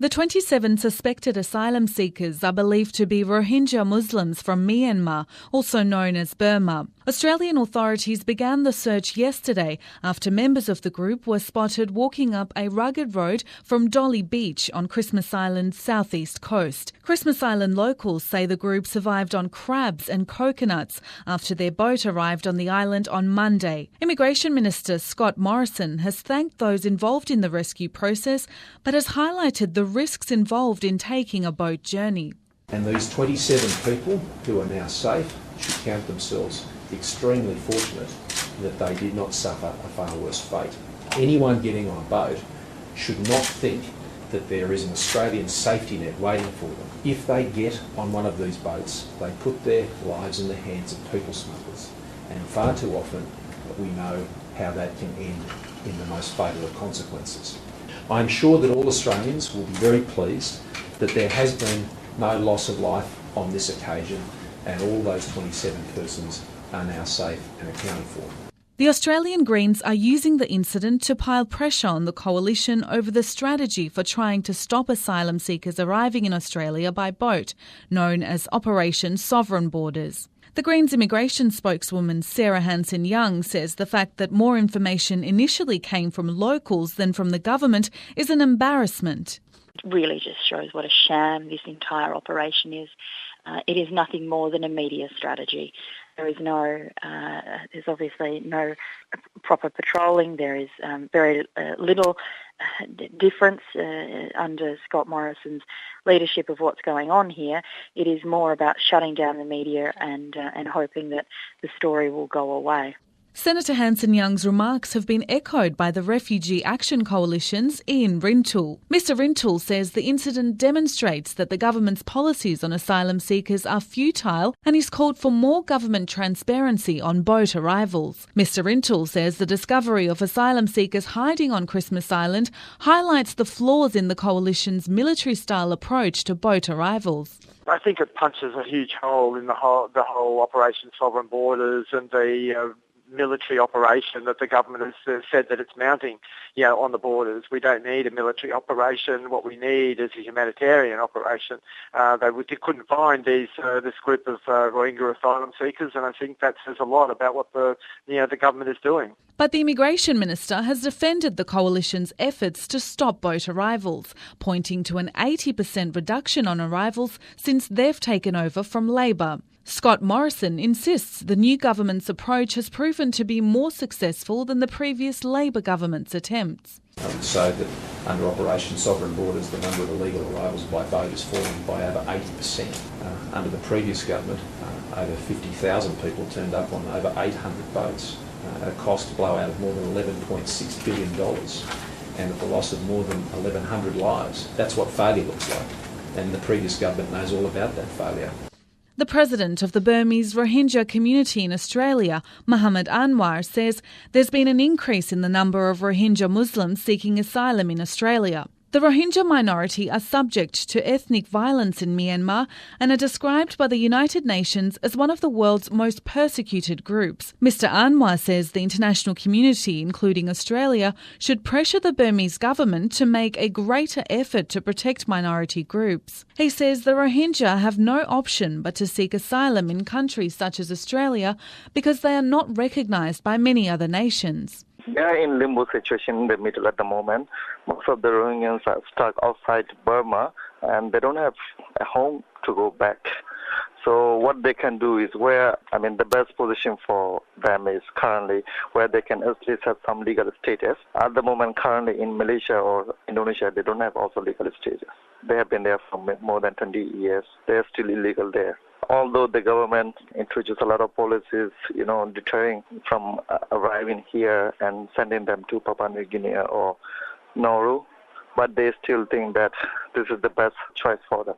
The 27 suspected asylum seekers are believed to be Rohingya Muslims from Myanmar, also known as Burma. Australian authorities began the search yesterday after members of the group were spotted walking up a rugged road from Dolly Beach on Christmas Island's southeast coast. Christmas Island locals say the group survived on crabs and coconuts after their boat arrived on the island on Monday. Immigration Minister Scott Morrison has thanked those involved in the rescue process, but has highlighted the risks involved in taking a boat journey. And these 27 people who are now safe should count themselves extremely fortunate that they did not suffer a far worse fate. Anyone getting on a boat should not think that there is an Australian safety net waiting for them. If they get on one of these boats, they put their lives in the hands of people smugglers. And far too often we know how that can end in the most fatal of consequences. I'm sure that all Australians will be very pleased that there has been no loss of life on this occasion and all those 27 persons are now safe and accounted for. The Australian Greens are using the incident to pile pressure on the coalition over the strategy for trying to stop asylum seekers arriving in Australia by boat, known as Operation Sovereign Borders. The Greens immigration spokeswoman Sarah Hanson-Young says the fact that more information initially came from locals than from the government is an embarrassment. It really just shows what a sham this entire operation is. It is nothing more than a media strategy. There's obviously no proper patrolling. There is very little difference under Scott Morrison's leadership of what's going on here. It is more about shutting down the media and hoping that the story will go away. Senator Hanson-Young's remarks have been echoed by the Refugee Action Coalition's Ian Rintoul. Mr Rintoul says the incident demonstrates that the government's policies on asylum seekers are futile and he's called for more government transparency on boat arrivals. Mr Rintoul says the discovery of asylum seekers hiding on Christmas Island highlights the flaws in the coalition's military-style approach to boat arrivals. I think it punches a huge hole in the whole Operation Sovereign Borders and the military operation that the government has said that it's mounting, on the borders. We don't need a military operation. What we need is a humanitarian operation. They couldn't find this group of Rohingya asylum seekers, and I think that says a lot about what the government is doing. But the Immigration Minister has defended the coalition's efforts to stop boat arrivals, pointing to an 80% reduction on arrivals since they've taken over from Labor. Scott Morrison insists the new government's approach has proven to be more successful than the previous Labor government's attempts. So that under Operation Sovereign Borders, the number of illegal arrivals by boat has fallen by over 80%. Under the previous government, over 50,000 people turned up on over 800 boats at a cost blowout of more than $11.6 billion and at the loss of more than 1,100 lives. That's what failure looks like, and the previous government knows all about that failure. The president of the Burmese Rohingya community in Australia, Muhammad Anwar, says there's been an increase in the number of Rohingya Muslims seeking asylum in Australia. The Rohingya minority are subject to ethnic violence in Myanmar and are described by the United Nations as one of the world's most persecuted groups. Mr Anwar says the international community, including Australia, should pressure the Burmese government to make a greater effort to protect minority groups. He says the Rohingya have no option but to seek asylum in countries such as Australia because they are not recognised by many other nations. They are in limbo situation in the middle at the moment. Most of the Rohingyas are stuck outside Burma and they don't have a home to go back. So what they can do is the best position for them is currently where they can at least have some legal status. At the moment, currently in Malaysia or Indonesia, they don't have also legal status. They have been there for more than 20 years. They are still illegal there. Although the government introduced a lot of policies, deterring from arriving here and sending them to Papua New Guinea or Nauru, but they still think that this is the best choice for them.